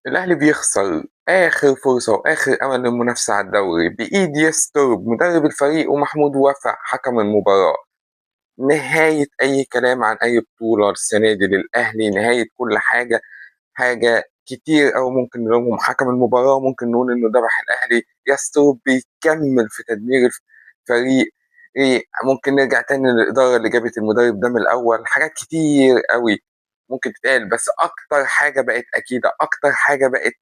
الأهلي بيخسر آخر فرصة وآخر أمل للمنافسة على الدوري بإيد يستر مدرب الفريق ومحمود وفا حكم المباراة. نهاية أي كلام عن أي بطولة السنة دي للأهلي، نهاية كل حاجة. حاجة كتير أوي ممكن نلومهم حكم المباراة، ممكن نقول إنه ذبح الأهلي. يستر بيكمل في تدمير الفريق. ممكن نرجع تاني للإدارة اللي جابت المدرب ده من الأول. حاجات كتير أوي ممكن تتقال، بس أكتر حاجة بقت أكيدة، أكتر حاجة بقت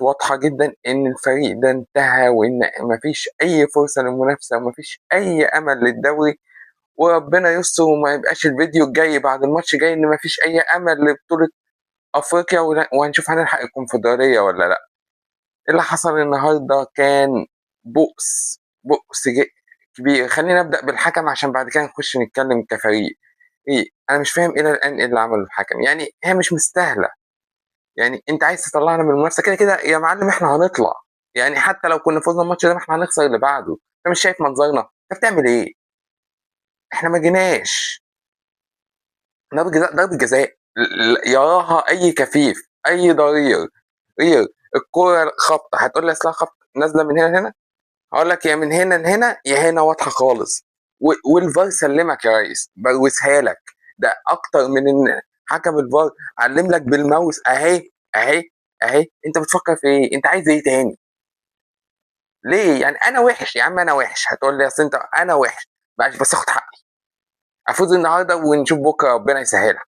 واضحة جدًا إن الفريق ده انتهى، وإن ما فيش أي فرصة للمنافسة وما فيش أي أمل للدوري. وربنا يستر وما يبقاش الفيديو الجاي بعد الماتش جاي إن ما فيش أي أمل لبطولة أفريقيا وهنشوف هنلحق الكونفدرالية والّا لأ. اللي حصل النهارده كان بؤس كبير. خلّينا نبدأ بالحكم عشان بعد كده نخش نتكلم كفريق. أنا مش فاهم إلى الآن إيه اللي عمله الحكم، يعني هي مش مستاهلة. يعني أنت عايز تطلّعنا من المنافسة كده، كده يا معلم إحنا هنطلع. يعني حتى لو كنا فُزنا الماتش ده ما إحنا هنخسر اللي بعده. أنت مش شايف منظرنا؟ أنت بتعمل إيه؟ إحنا ما جيناش. ضربة جزاء يراها أي كفيف، أي ضرير. الكورة خبطة، هتقول لي أصلها خبطة نازلة من هنا لهنا؟ هاقول لك يا من هنا لهنا يا هنا واضحة خالص. والVAR سلّمك يا ريس، بروّسها لك. ده أكتر من إن حكم الVAR علّم لك بالماوس أهي، أهي، أهي. أنت بتفكّر في إيه؟ أنت عايز إيه تاني؟ ليه؟ يعني أنا وِحِش، يا عم أنا وِحِش، هتقول لي أصل أنت أنا وِحِش، معلش بس آخُد حقّي. أفوز النهارده ونشوف بُكرة ربنا يسهّلها.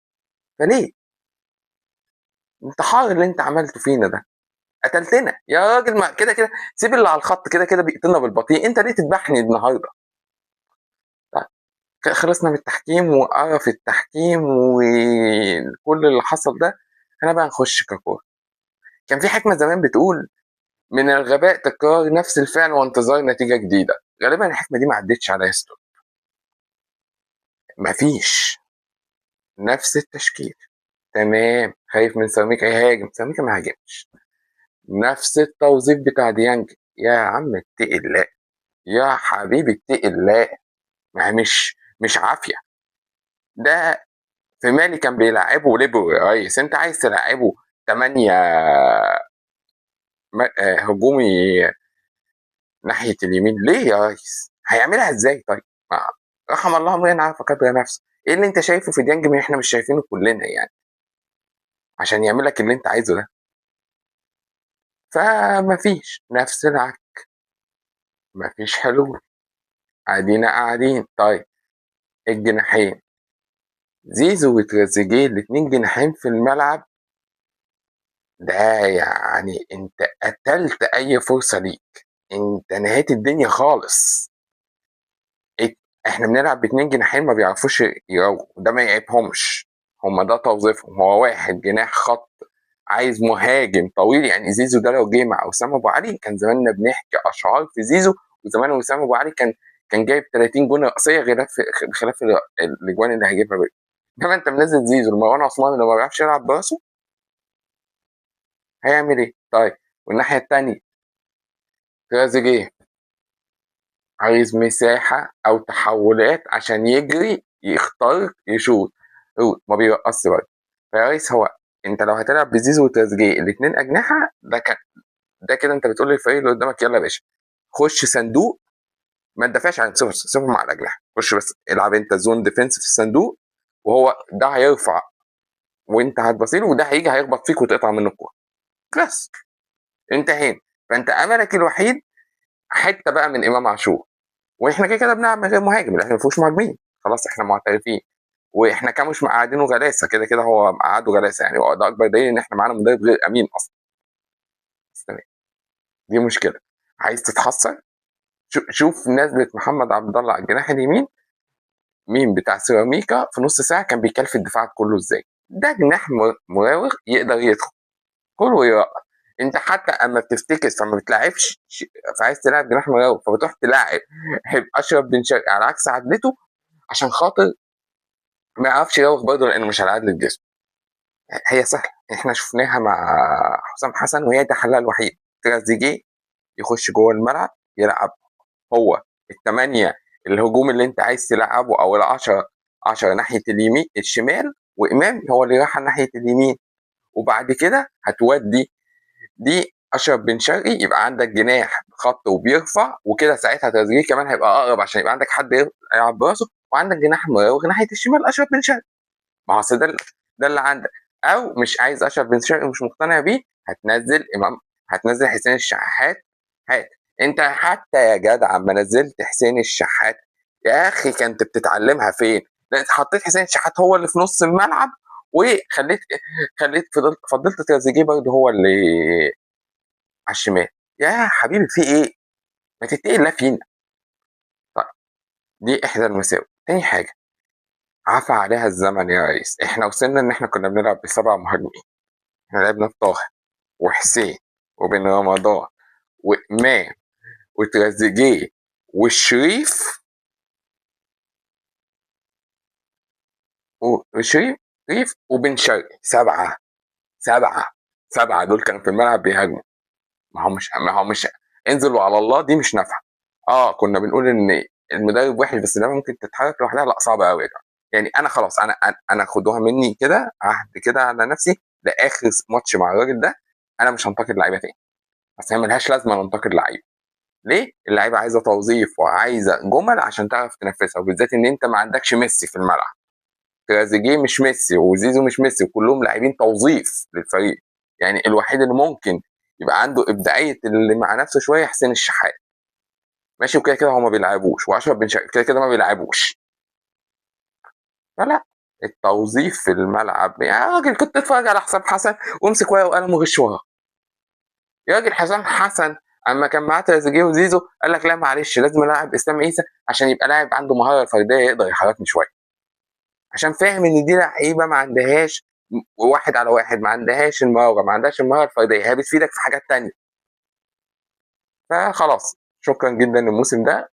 فليه؟ انتحار اللي أنت عملته فينا ده. قتلتنا، يا راجل ما كده، كده سيب اللي على الخط كده، كده بيقتلنا بالبطيء. أنت ليه تدبحني النهارده؟ طيب، خلصنا من التحكيم وقرف التحكيم وكل اللي حصل ده. خلينا بقى نخش ككورة. كان في حكمة زمان بتقول: "من الغباء تكرار نفس الفعل وانتظار نتيجة جديدة." غالبًا الحكمة دي ما عدِّتش على يستر. ما فيش. نفس التشكيل. تمام. خايف من سيراميكا يهاجم، سيراميكا ما هاجمش. نفس التوظيف بتاع ديانج. يا عم اتقِ الله، يا حبيبي اتقِ الله. ما هي مش عافية. ده في مالي كان بيلعبه ليبرو يا ريس. أنت عايز تلعبه 8 هجومي ناحية اليمين ليه يا ريس؟ هيعملها إزاي طيب؟ ما رحم الله امرئ عرف قدر نفسه. إيه اللي أنت شايفه في ديانج ما إحنا مش شايفينه كلنا يعني، عشان يعمل لك اللي أنت عايزه ده؟ فما فيش. نفس العك. ما فيش حلول. أدينا قاعدين. طيب، الجناحين زيزو وتريزيجيه الاتنين جناحين في الملعب. ده يعني أنت قتلت أي فرصة ليك. أنت نهيت الدنيا خالص. إت إحنا بنلعب ب2 جناحين ما بيعرفوش يراوغوا، وده ما يعيبهمش. هم ده توظيفهم. هو واحد جناح خط عايز مهاجم طويل. يعني زيزو ده لو جه مع وسام أبو علي كان زماننا بنحكي أشعار في زيزو. وزمان وسام أبو علي كان جايب 30 جون رأسية بخلاف الأجوان اللي هيجيبها بيه. إنما أنت منزل زيزو لمروان عثمان اللي ما بيعرفش يلعب براسه. هيعمل إيه؟ طيب، والناحية التانية تريزيجيه عايز مساحة أو تحولات عشان يجري يخترق يشوط. هو ما بيرقصش برضه. فيا ريس، هو أنت لو هتلعب بزيزو وتريزيجيه الاتنين أجنحة ده كده أنت بتقول للفريق اللي قدامك يلا يا باشا خش صندوق. ما تدافعش عن سيبهم مع الأجنحة. خش بس العب أنت زون ديفنس في الصندوق. وهو ده هيرفع وأنت هتبصيله، وده هيجي هيخبط فيك وتقطع منه الكورة. بس انتهينا. فأنت أملك الوحيد حتة بقى من إمام عاشور. واحنا كده كده بنلعب من غير مهاجم، احنا ما فيهوش مهاجمين. خلاص احنا معترفين. واحنا كان مش مقعدينه غلاسه، كده كده هو مقعده غلاسه يعني. ده اكبر دليل ان احنا معانا مدرب غير امين اصلا. بس تمام. دي مشكله. عايز تتحسن. شوف نزله محمد عبد الله على الجناح اليمين. مين بتاع سيراميكا في نص ساعه كان بيكلف الدفاع كله ازاي؟ ده جناح مراوغ يقدر يدخل كل ويرقص. انت حتى اما بتفتكس فما بتلعبش فعايز تلعب جناح مراوغ فبتروح تلاعب اشرف بن شرقي على عكس عدلته عشان خاطر ما يعرفش يراوغ برضه لانه مش على عدل الجسم. هي سهله. احنا شفناها مع حسام حسن وهي ده حلها الوحيد. تريزيجيه يخش جوه الملعب يلعب هو الثمانيه الهجوم اللي انت عايز تلعبه او العشرة 10 ناحيه اليمين الشمال، وامام هو اللي راح ناحيه اليمين. وبعد كده هتودي دي اشرف بن شرقي، يبقى عندك جناح خط وبيرفع، وكده ساعتها تريزيجيه كمان هيبقى اقرب عشان يبقى عندك حد يلعب براسه، وعندك جناح مراوغ ناحيه الشمال اشرف بن شرقي. ما هو أصل ده اللي عندك. او مش عايز اشرف بن شرقي ومش مقتنع بيه، هتنزل حسين الشحات. هات انت حتى يا جدع اما نزلت حسين الشحات يا اخي كنت بتتعلمها فين؟ لا انت حطيت حسين الشحات هو اللي في نص الملعب، فضلت تريزيجيه برضه هو اللي على الشمال. يا حبيبي في ايه؟ ما تتقي الله فينا. طيب دي احدى المساوئ. تاني حاجه، عفى عليها الزمن يا ريس. احنا وصلنا ان احنا كنا بنلعب بسبع مهاجمين. احنا لعبنا بطاهر وحسين وبن رمضان وامام وتريزيجيه والشريف شريف وبن شرقي. سبعه سبعه دول كانوا في الملعب بيهاجموا. ما هو مش انزلوا على الله، دي مش نافعه. كنا بنقول ان المدرب وحش بس لما ممكن تتحرك لوحدها، لا صعبه قوي يا جماعه. يعني انا خلاص، انا خدوها مني كده عهد كده على نفسي لاخر ماتش مع الراجل ده، انا مش هنتقد لعيبه تاني. بس هي ملهاش لازمه ننتقد لعيبه. ليه؟ اللعيبه عايزه توظيف وعايزه جمل عشان تعرف تنفذها، وبالذات ان انت ما عندكش ميسي في الملعب. تريزيجيه مش ميسي وزيزو مش ميسي، وكلهم لاعبين توظيف للفريق. يعني الوحيد اللي ممكن يبقى عنده ابداعيه اللي مع نفسه شويه حسين الشحات. ماشي، وكده كده هو ما بيلعبوش، واشرف بن شرقي كده كده ما بيلعبوش. فلا، التوظيف في الملعب يا راجل كنت اتفرج على حسام حسن وامسك ورقه وقلم وغش وراه. يا راجل حسام حسن اما كان معاه تريزيجيه وزيزو قال لك لا معلش لازم العب اسلام عيسى عشان يبقى لاعب عنده مهاره فرديه يقدر يحركني شويه، عشان فاهم ان دي لعيبه ما عندهاش واحد على واحد، ما عندهاش المهاره، ما عندهاش المهاره الفرديه، هي بتفيدك في حاجات تانية. فخلاص، شكرا جدا الموسم ده.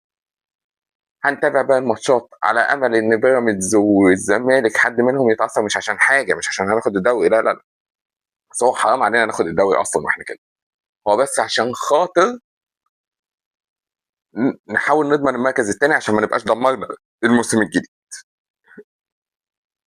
هنتابع بقى الماتشات على امل ان بيراميدز والزمالك حد منهم يتعثر، مش عشان حاجه، مش عشان هناخد الدوري، لا لا لا، بس هو حرام علينا ناخد الدوري اصلا واحنا كده. هو بس عشان خاطر نحاول نضمن المركز الثاني عشان ما نبقاش دمرنا الموسم الجديد.